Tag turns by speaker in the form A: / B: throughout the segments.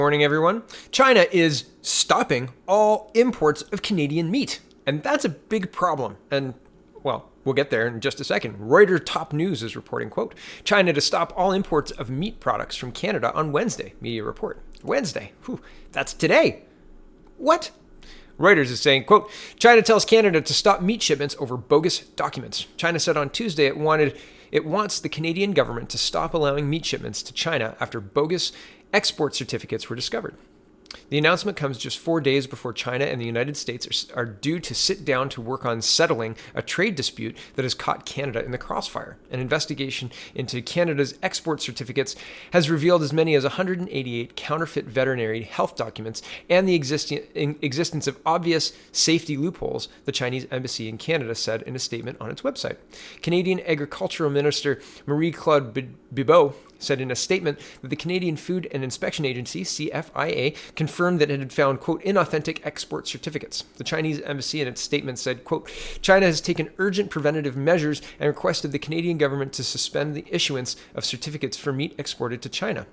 A: Morning, everyone. China is stopping all imports of Canadian meat, and that's a big problem. And, well, we'll get there in just a second. Reuters Top News is reporting, quote, China to stop all imports of meat products from Canada on Wednesday, media report. Wednesday. Whew, that's today. What? Reuters is saying, quote, China tells Canada to stop meat shipments over bogus documents. China said on Tuesday it wants the Canadian government to stop allowing meat shipments to China after bogus export certificates were discovered. The announcement comes just 4 days before China and the United States are due to sit down to work on settling a trade dispute that has caught Canada in the crossfire. An investigation into Canada's export certificates has revealed as many as 188 counterfeit veterinary health documents and the existence of obvious safety loopholes, the Chinese embassy in Canada said in a statement on its website. Canadian Agricultural Minister Marie-Claude Bibeau said in a statement that the Canadian Food and Inspection Agency, CFIA, confirmed that it had found, quote, inauthentic export certificates. The Chinese embassy in its statement said, quote, China has taken urgent preventative measures and requested the Canadian government to suspend the issuance of certificates for meat exported to China.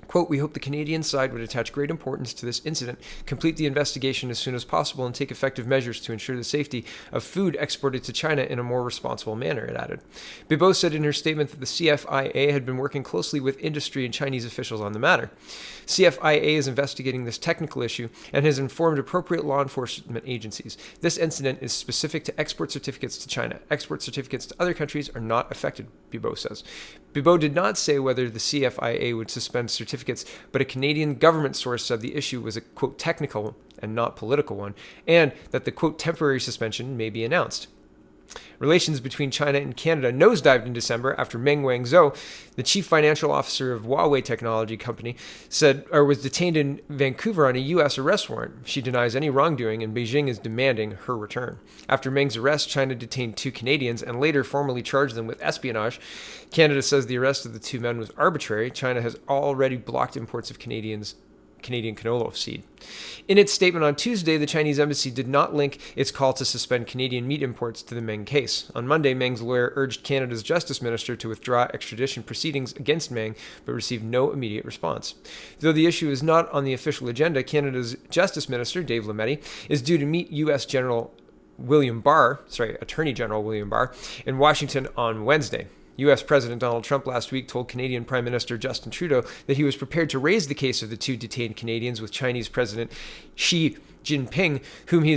A: Quote, we hope the Canadian side would attach great importance to this incident, complete the investigation as soon as possible, and take effective measures to ensure the safety of food exported to China in a more responsible manner, it added. Bibeau said in her statement that the CFIA had been working closely with industry and Chinese officials on the matter. CFIA is investigating this technical issue and has informed appropriate law enforcement agencies. This incident is specific to export certificates to China. Export certificates to other countries are not affected, Bibeau says. Bibeau did not say whether the CFIA would suspend certificates, but a Canadian government source said the issue was a, quote, technical and not political one, and that the, quote, temporary suspension may be announced. Relations between China and Canada nosedived in December after Meng Wanzhou, the chief financial officer of Huawei Technology Company, was detained in Vancouver on a U.S. arrest warrant. She denies any wrongdoing, and Beijing is demanding her return. After Meng's arrest, China detained 2 Canadians and later formally charged them with espionage. Canada says the arrest of the 2 men was arbitrary. China has already blocked imports of Canadian canola seed. In its statement on Tuesday, the Chinese embassy did not link its call to suspend Canadian meat imports to the Meng case. On Monday, Meng's lawyer urged Canada's justice minister to withdraw extradition proceedings against Meng, but received no immediate response. Though the issue is not on the official agenda, Canada's justice minister, Dave Lametti, is due to meet U.S. Attorney General William Barr in Washington on Wednesday. U.S. President Donald Trump last week told Canadian Prime Minister Justin Trudeau that he was prepared to raise the case of the 2 detained Canadians with Chinese President Xi Jinping, whom he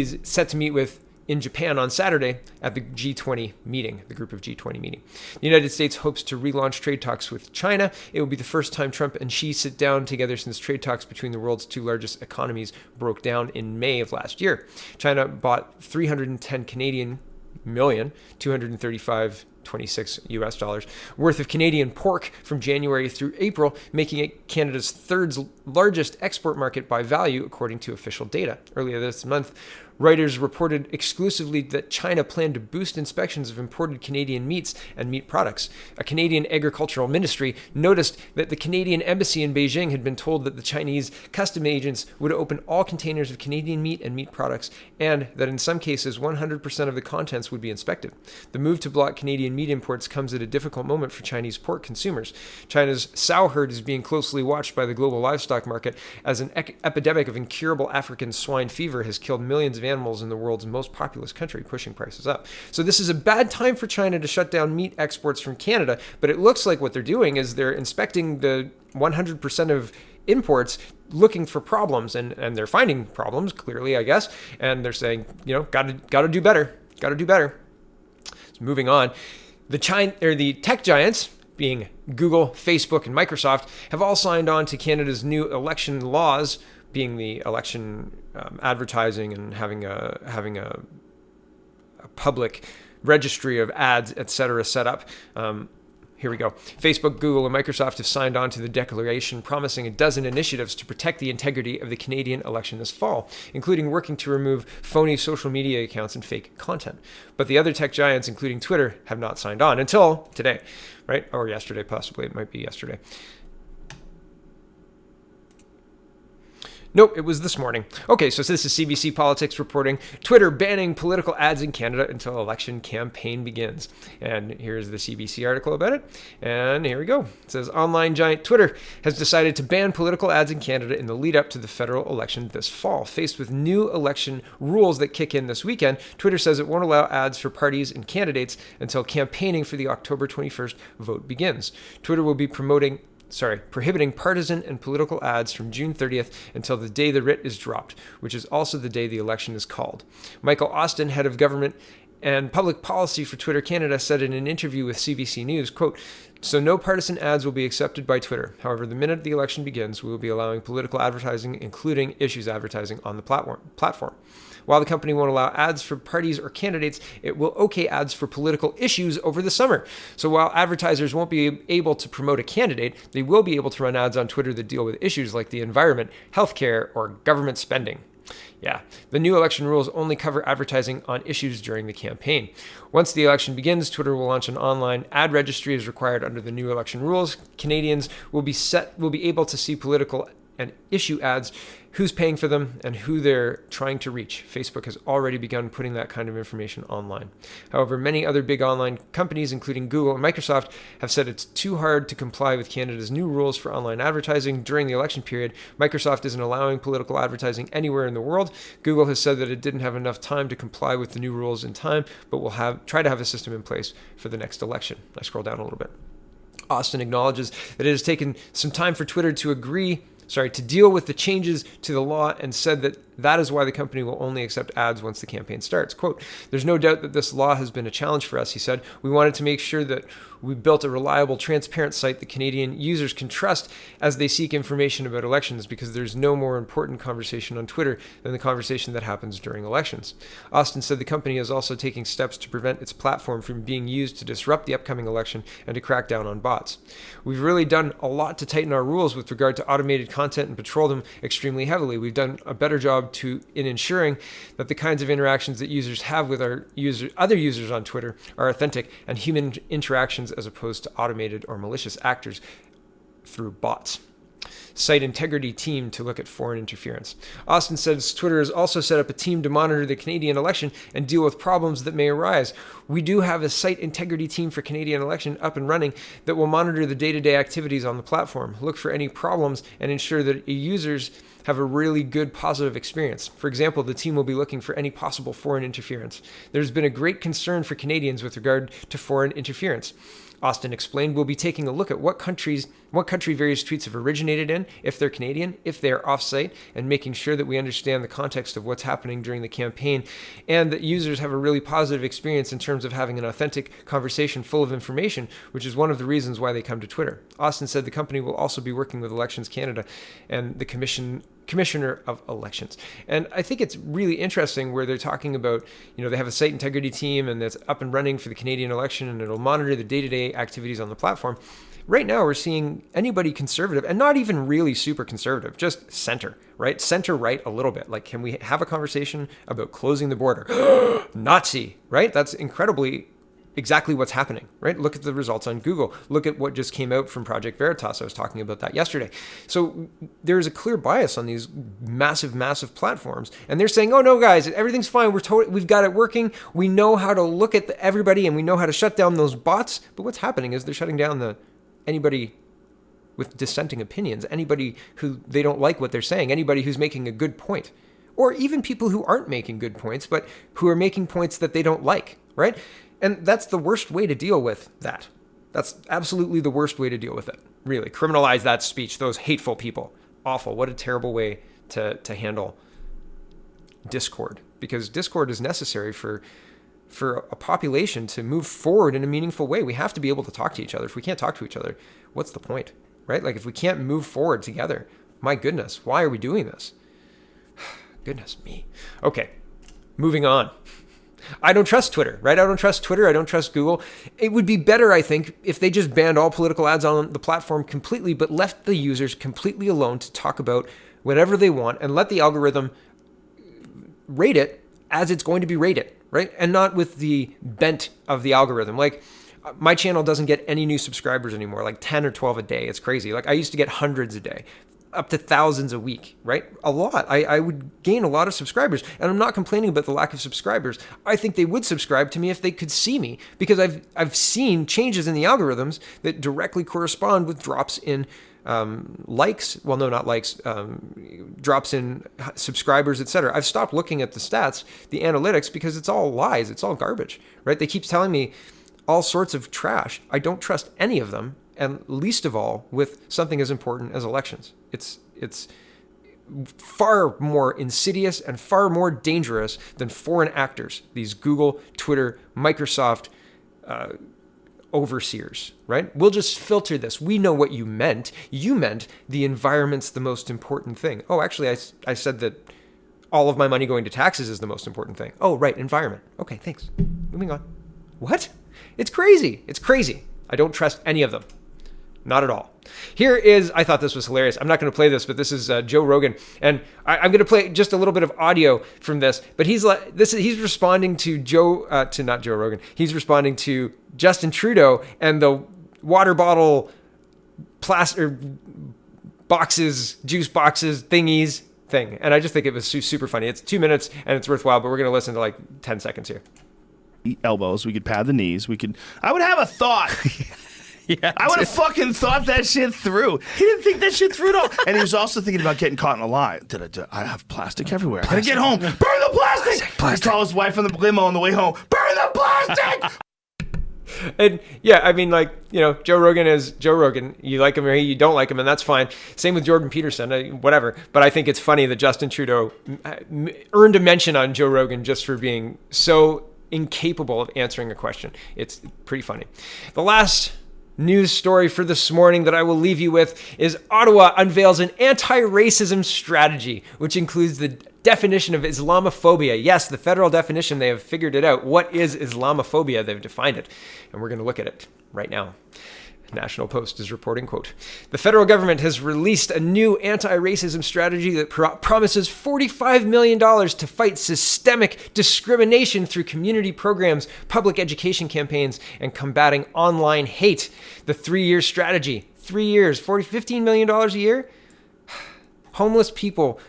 A: is set to meet with in Japan on Saturday at the G20 meeting, the Group of G20 meeting. The United States hopes to relaunch trade talks with China. It will be the first time Trump and Xi sit down together since trade talks between the world's 2 largest economies broke down in May of last year. China bought 310 Canadian million, 235.26 US dollars worth of Canadian pork from January through April, making it Canada's 3rd largest export market by value, according to official data. Earlier this month, Reuters reported exclusively that China planned to boost inspections of imported Canadian meats and meat products. A Canadian agricultural ministry noticed that the Canadian embassy in Beijing had been told that the Chinese custom agents would open all containers of Canadian meat and meat products, and that in some cases 100% of the contents would be inspected. The move to block Canadian meat imports comes at a difficult moment for Chinese pork consumers. China's sow herd is being closely watched by the global livestock market as an epidemic of incurable African swine fever has killed millions of animals in the world's most populous country, pushing prices up. So this is a bad time for China to shut down meat exports from Canada, but it looks like what they're doing is they're inspecting the 100% of imports, looking for problems, and they're finding problems, clearly, I guess, and they're saying, gotta do better. So moving on, the tech giants, being Google, Facebook, and Microsoft, have all signed on to Canada's new election laws, being the election advertising and having a public registry of ads, etc., set up. Here we go. Facebook, Google, and Microsoft have signed on to the declaration promising a dozen initiatives to protect the integrity of the Canadian election this fall, including working to remove phony social media accounts and fake content. But the other tech giants, including Twitter, have not signed on until today, right? Or yesterday, possibly. It might be yesterday. Nope, it was this morning. Okay, so this is CBC Politics reporting Twitter banning political ads in Canada until election campaign begins. And here's the CBC article about it. And here we go. It says online giant Twitter has decided to ban political ads in Canada in the lead up to the federal election this fall. Faced with new election rules that kick in this weekend, Twitter says it won't allow ads for parties and candidates until campaigning for the October 21st vote begins. Twitter will be prohibiting partisan and political ads from June 30th until the day the writ is dropped, which is also the day the election is called. Michael Austin, head of government and public policy for Twitter Canada, said in an interview with CBC News, quote, "So no partisan ads will be accepted by Twitter. However, the minute the election begins, we will be allowing political advertising, including issues advertising on the platform. While the company won't allow ads for parties or candidates, it will okay ads for political issues over the summer. So while advertisers won't be able to promote a candidate, they will be able to run ads on Twitter that deal with issues like the environment, healthcare, or government spending." Yeah, the new election rules only cover advertising on issues during the campaign. Once the election begins, Twitter will launch an online ad registry as required under the new election rules. Canadians will be able to see political and issue ads, who's paying for them, and who they're trying to reach. Facebook has already begun putting that kind of information online. However, many other big online companies, including Google and Microsoft, have said it's too hard to comply with Canada's new rules for online advertising during the election period. Microsoft isn't allowing political advertising anywhere in the world. Google has said that it didn't have enough time to comply with the new rules in time, but will try to have a system in place for the next election. I scroll down a little bit. Austin acknowledges that it has taken some time for Twitter to deal with the changes to the law, and said that is why the company will only accept ads once the campaign starts. Quote, "There's no doubt that this law has been a challenge for us," he said. "We wanted to make sure that we built a reliable, transparent site that Canadian users can trust as they seek information about elections, because there's no more important conversation on Twitter than the conversation that happens during elections." Austin said the company is also taking steps to prevent its platform from being used to disrupt the upcoming election and to crack down on bots. "We've really done a lot to tighten our rules with regard to automated content and patrol them extremely heavily. We've done a better job in ensuring that the kinds of interactions that users have with other users on Twitter are authentic and human interactions as opposed to automated or malicious actors through bots. Site integrity team to look at foreign interference." Austin says Twitter has also set up a team to monitor the Canadian election and deal with problems that may arise. "We do have a site integrity team for Canadian election up and running that will monitor the day-to-day activities on the platform, look for any problems, and ensure that users have a really good positive experience. For example, the team will be looking for any possible foreign interference. There's been a great concern for Canadians with regard to foreign interference." Austin explained, "We'll be taking a look at what country various tweets have originated in, if they're Canadian, if they're off-site, and making sure that we understand the context of what's happening during the campaign, and that users have a really positive experience in terms of having an authentic conversation full of information, which is one of the reasons why they come to Twitter." Austin said the company will also be working with Elections Canada and the Commissioner of Elections. And I think it's really interesting where they're talking about, they have a site integrity team and that's up and running for the Canadian election, and it'll monitor the day-to-day activities on the platform. Right now, we're seeing anybody conservative, and not even really super conservative, just center, right? Center right a little bit. Like, can we have a conversation about closing the border? Nazi, right? That's exactly what's happening, right? Look at the results on Google. Look at what just came out from Project Veritas. I was talking about that yesterday. So there's a clear bias on these massive, massive platforms. And they're saying, "Oh no, guys, everything's fine. We've got it working. We know how to look at everybody, and we know how to shut down those bots." But what's happening is they're shutting down anybody with dissenting opinions, anybody who they don't like what they're saying, anybody who's making a good point, or even people who aren't making good points, but who are making points that they don't like, right? And that's the worst way to deal with that. That's absolutely the worst way to deal with it, really. Criminalize that speech, those hateful people. Awful. What a terrible way to handle discord, because discord is necessary for a population to move forward in a meaningful way. We have to be able to talk to each other. If we can't talk to each other, what's the point, right? Like, if we can't move forward together, my goodness, why are we doing this? Goodness me. Okay, moving on. I don't trust Twitter, right? I don't trust Twitter. I don't trust Google. It would be better, I think, if they just banned all political ads on the platform completely, but left the users completely alone to talk about whatever they want, and let the algorithm rate it as it's going to be rated, right? And not with the bent of the algorithm. Like, my channel doesn't get any new subscribers anymore, like 10 or 12 a day. It's crazy. Like, I used to get hundreds a day. up to thousands a week, right? A lot. I would gain a lot of subscribers, and I'm not complaining about the lack of subscribers. I think they would subscribe to me if they could see me, because I've seen changes in the algorithms that directly correspond with drops in likes. Well, no, not likes. Drops in subscribers, etc. I've stopped looking at the stats, the analytics, because it's all lies. It's all garbage, right? They keep telling me all sorts of trash. I don't trust any of them, and least of all with something as important as elections. It's far more insidious and far more dangerous than foreign actors, these Google, Twitter, Microsoft overseers, right? We'll just filter this. We know what you meant. You meant the environment's the most important thing. Oh, actually, I said that all of my money going to taxes is the most important thing. Oh, right, environment. Okay, thanks. Moving on. What? It's crazy. It's crazy. I don't trust any of them. Not at all. Here is, I thought this was hilarious. I'm not going to play this, but this is Joe Rogan. And I'm going to play just a little bit of audio from this. But he's responding to not Joe Rogan. He's responding to Justin Trudeau and the water bottle boxes, juice boxes, thingies thing. And I just think it was super funny. It's 2 minutes and it's worthwhile, but we're going to listen to like 10 seconds here.
B: Elbows, we could pad the knees, I would have a thought.
C: Yeah,
B: I would have fucking thought that shit through. He didn't think that shit through at all. And he was also thinking about getting caught in a lie. I have plastic everywhere. I gotta get home. Burn the plastic! He called his wife from the limo on the way home. Burn the plastic!
A: And yeah, I mean, like, you know, Joe Rogan is Joe Rogan. You like him or you don't like him, and that's fine. Same with Jordan Peterson, whatever. But I think it's funny that Justin Trudeau earned a mention on Joe Rogan just for being so incapable of answering a question. It's pretty funny. The last news story for this morning that I will leave you with is Ottawa unveils an anti-racism strategy, which includes the definition of Islamophobia. Yes, the federal definition, they have figured it out. What is Islamophobia? They've defined it, and we're going to look at it right now. National Post is reporting, quote, the federal government has released a new anti-racism strategy that promises $45 million to fight systemic discrimination through community programs, public education campaigns, and combating online hate. The 3-year strategy, 3 years, $15 million a year. Homeless people,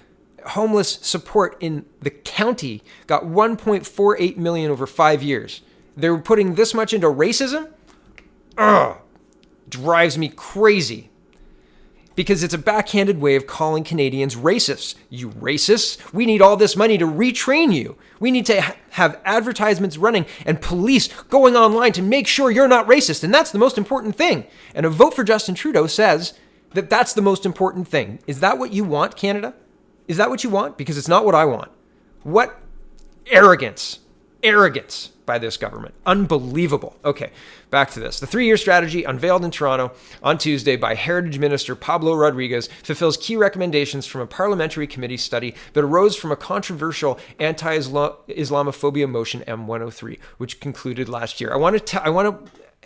A: homeless support in the county got $1.48 million over 5 years. They were putting this much into racism? Ugh. Drives me crazy, because it's a backhanded way of calling Canadians racists. You racists, we need all this money to retrain you. We need to have advertisements running and police going online to make sure you're not racist, and that's the most important thing. And a vote for Justin Trudeau says that that's the most important thing. Is that what you want, Canada? Is that what you want? Because it's not what I want. What arrogance by this government. Unbelievable. Okay, back to this. The 3-year strategy, unveiled in Toronto on Tuesday by Heritage Minister Pablo Rodriguez, fulfills key recommendations from a parliamentary committee study that arose from a controversial anti-Islamophobia motion M103, which concluded last year. I want to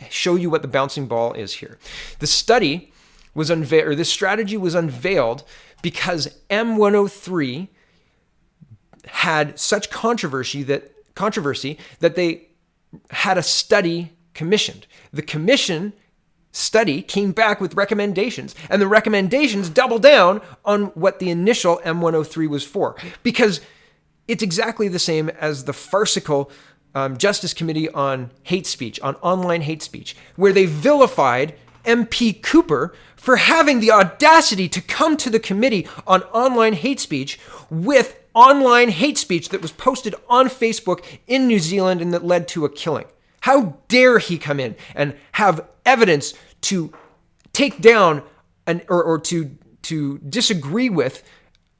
A: show you what the bouncing ball is here. The study was unveiled, or this strategy was unveiled because M103 had such controversy that they had a study commissioned. The commission study came back with recommendations, and the recommendations double down on what the initial M103 was for, because it's exactly the same as the farcical Justice Committee on hate speech, on online hate speech, where they vilified MP Cooper for having the audacity to come to the committee on online hate speech with online hate speech that was posted on Facebook in New Zealand and that led to a killing. How dare he come in and have evidence to take down or to disagree with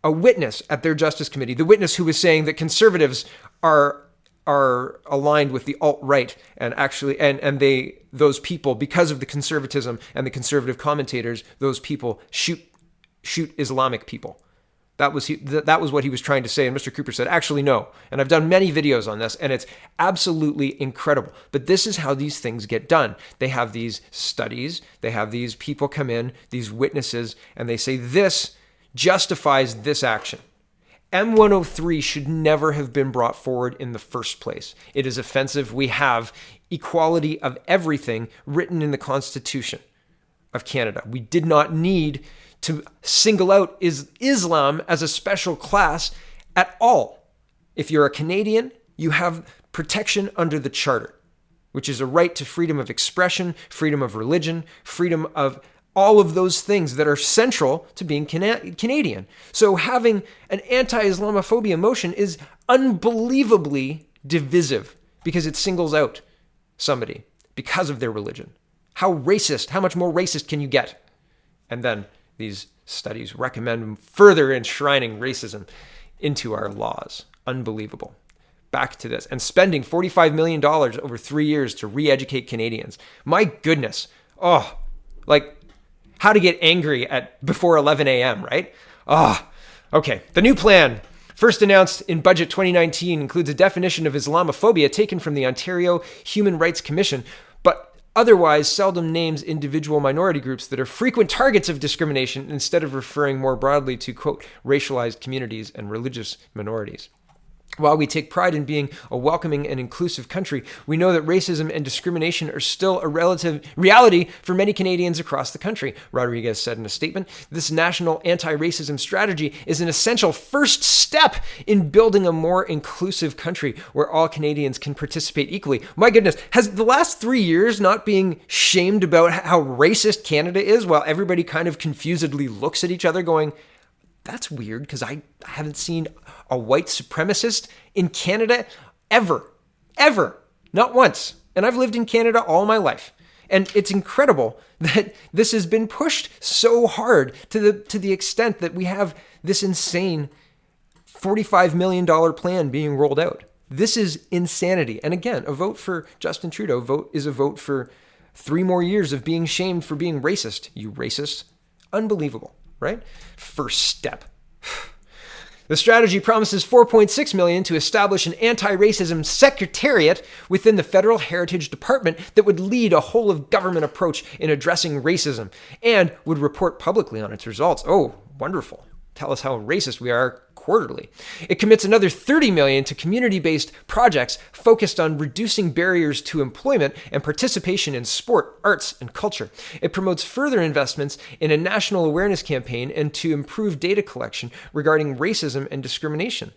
A: a witness at their Justice Committee, the witness who was saying that conservatives are aligned with the alt-right, and actually and those people, because of the conservatism and the conservative commentators, those people shoot Islamic people. That was what he was trying to say, and Mr. Cooper said, actually, no. And I've done many videos on this, and it's absolutely incredible. But this is how these things get done. They have these studies, they have these people come in, these witnesses, and they say this justifies this action. M103 should never have been brought forward in the first place. It is offensive. We have equality of everything written in the Constitution of Canada. We did not need to single out Islam as a special class at all. If you're a Canadian, you have protection under the Charter, which is a right to freedom of expression, freedom of religion, freedom of all of those things that are central to being Canadian. So having an anti-Islamophobia motion is unbelievably divisive because it singles out somebody because of their religion. How much more racist can you get? And then these studies recommend further enshrining racism into our laws. Unbelievable. Back to this. And spending $45 million over 3 years to re-educate Canadians. My goodness. Oh, like how to get angry at before 11 a.m., right? Okay. The new plan, first announced in Budget 2019, includes a definition of Islamophobia taken from the Ontario Human Rights Commission, but otherwise seldom names individual minority groups that are frequent targets of discrimination instead of referring more broadly to, quote, racialized communities and religious minorities. While we take pride in being a welcoming and inclusive country, we know that racism and discrimination are still a relative reality for many Canadians across the country, Rodriguez said in a statement. This national anti-racism strategy is an essential first step in building a more inclusive country where all Canadians can participate equally. My goodness, has the last 3 years not being shamed about how racist Canada is while everybody kind of confusedly looks at each other going, that's weird because I haven't seen a white supremacist in Canada ever, not once. And I've lived in Canada all my life. And it's incredible that this has been pushed so hard to the extent that we have this insane $45 million plan being rolled out. This is insanity. And again, a vote for Justin Trudeau is a vote for 3 more years of being shamed for being racist. You racist. Unbelievable. Right? First step. The strategy promises $4.6 million to establish an anti-racism secretariat within the Federal Heritage Department that would lead a whole-of-government approach in addressing racism and would report publicly on its results. Oh, wonderful. Tell us how racist we are quarterly. It commits another $30 million to community-based projects focused on reducing barriers to employment and participation in sport, arts, and culture. It promotes further investments in a national awareness campaign and to improve data collection regarding racism and discrimination.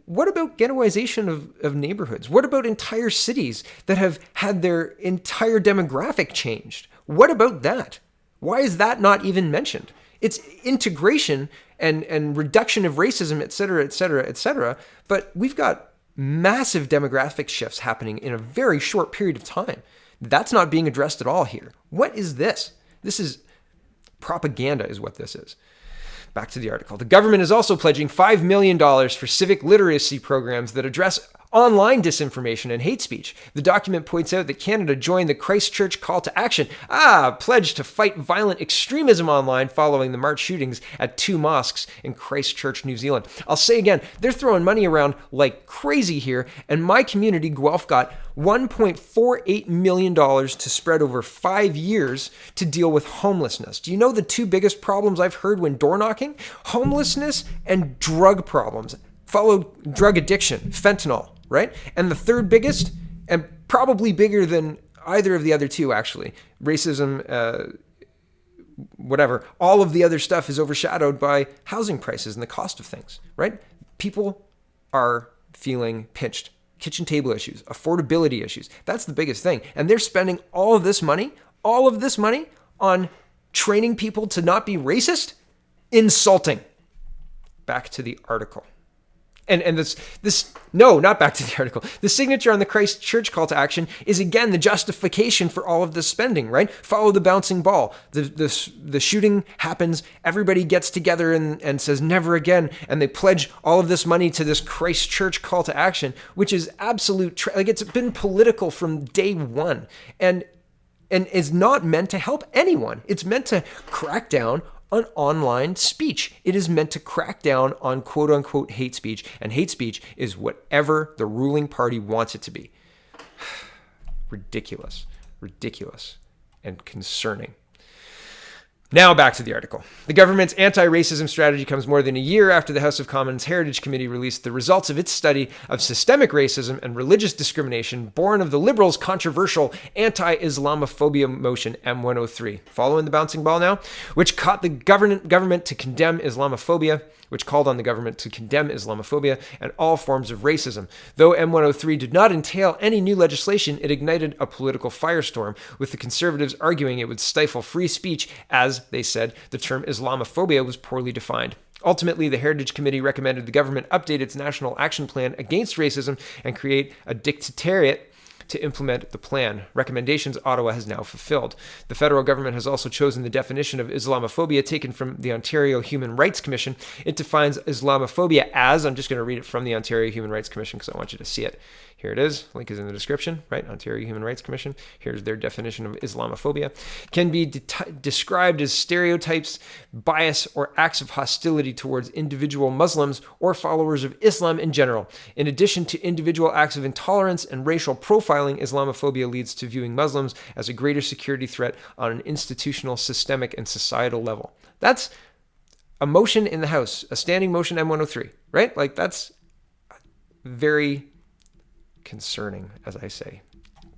A: What about ghettoization of neighborhoods? What about entire cities that have had their entire demographic changed? What about that? Why is that not even mentioned? It's integration and reduction of racism, et cetera, et cetera, et cetera. But we've got massive demographic shifts happening in a very short period of time. That's not being addressed at all here. What is this? This is propaganda is what this is. Back to the article. The government is also pledging $5 million for civic literacy programs that address online disinformation and hate speech. The document points out that Canada joined the Christchurch call to action, pledge to fight violent extremism online following the March shootings at 2 mosques in Christchurch, New Zealand. I'll say again, they're throwing money around like crazy here, and my community, Guelph, got $1.48 million to spread over 5 years to deal with homelessness. Do you know the 2 biggest problems I've heard when door knocking? Homelessness and drug problems, followed drug addiction, fentanyl, right? And the third biggest, and probably bigger than either of the other 2 actually, racism, whatever, all of the other stuff is overshadowed by housing prices and the cost of things, right? People are feeling pinched. Kitchen table issues, affordability issues. That's the biggest thing. And they're spending all of this money on training people to not be racist? Insulting. Back to the article. And no, not back to the article. The signature on the Christchurch call to action is again the justification for all of this spending, right? Follow the bouncing ball. The shooting happens, everybody gets together and says never again, and they pledge all of this money to this Christchurch call to action, which is absolute, it's been political from day one, and is not meant to help anyone. It's meant to crack down on online speech. It is meant to crack down on quote unquote hate speech, and hate speech is whatever the ruling party wants it to be. Ridiculous, and concerning. Now back to the article. The government's anti-racism strategy comes more than a year after the House of Commons Heritage Committee released the results of its study of systemic racism and religious discrimination born of the Liberals' controversial anti-Islamophobia motion M103. Following the bouncing ball now, which caught the government to condemn Islamophobia, which called on the government to condemn Islamophobia and all forms of racism. Though M103 did not entail any new legislation, it ignited a political firestorm, with the Conservatives arguing it would stifle free speech as, they said, the term Islamophobia was poorly defined. Ultimately, the Heritage Committee recommended the government update its National Action Plan against racism and create a dictatorate to implement the plan. Recommendations Ottawa has now fulfilled. The federal government has also chosen the definition of Islamophobia taken from the Ontario Human Rights Commission. It defines Islamophobia as, I'm just going to read it from the Ontario Human Rights Commission because I want you to see it. Here it is. Link is in the description, right? Ontario Human Rights Commission. Here's their definition of Islamophobia. Can be described as stereotypes, bias, or acts of hostility towards individual Muslims or followers of Islam in general. In addition to individual acts of intolerance and racial profiling, Islamophobia leads to viewing Muslims as a greater security threat on an institutional, systemic, and societal level. That's a motion in the House, a standing motion M103, right? Like, that's very concerning, as I say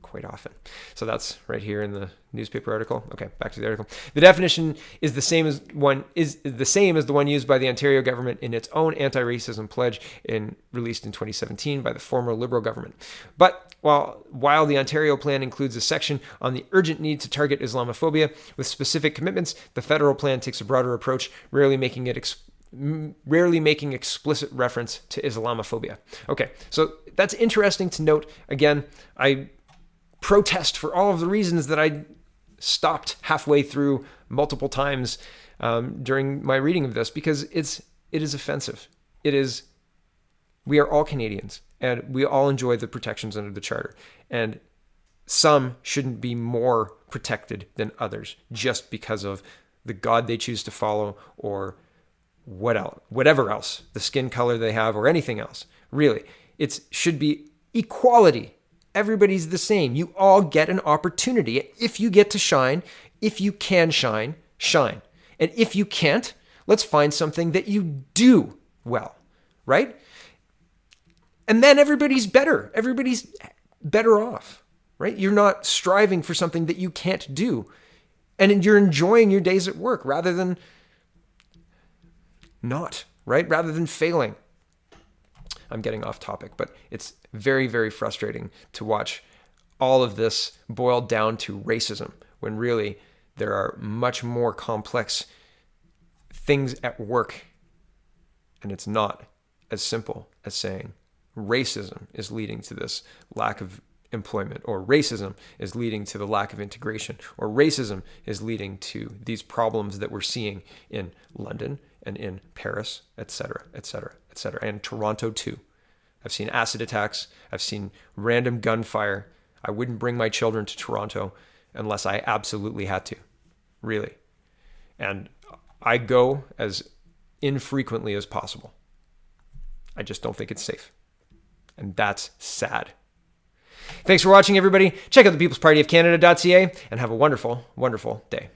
A: quite often. So that's right here in the newspaper article. Okay, back to the article. The definition is the same as the one used by the Ontario government in its own anti-racism pledge released in 2017 by the former Liberal government. But while the Ontario plan includes a section on the urgent need to target Islamophobia with specific commitments, the federal plan takes a broader approach, rarely making explicit reference to Islamophobia. Okay, so that's interesting to note. Again, I protest for all of the reasons that I stopped halfway through multiple times during my reading of this, because it is offensive. We are all Canadians, and we all enjoy the protections under the Charter, and some shouldn't be more protected than others just because of the God they choose to follow or whatever else, the skin color they have or anything else. Really, it should be equality. Everybody's the same. You all get an opportunity. If you get to shine, if you can shine, shine. And if you can't, let's find something that you do well, right? And then everybody's better. Everybody's better off, right? You're not striving for something that you can't do. And you're enjoying your days at work rather than not, right? Rather than failing. I'm getting off topic, but it's very, very frustrating to watch all of this boiled down to racism when really there are much more complex things at work. And it's not as simple as saying racism is leading to this lack of employment, or racism is leading to the lack of integration, or racism is leading to these problems that we're seeing in London and in Paris, etc., etc., etc., and Toronto too. I've seen acid attacks. I've seen random gunfire. I wouldn't bring my children to Toronto unless I absolutely had to, really. And I go as infrequently as possible. I just don't think it's safe. And that's sad. Thanks for watching, everybody. Check out thepeoplespartyofcanada.ca and have a wonderful, wonderful day.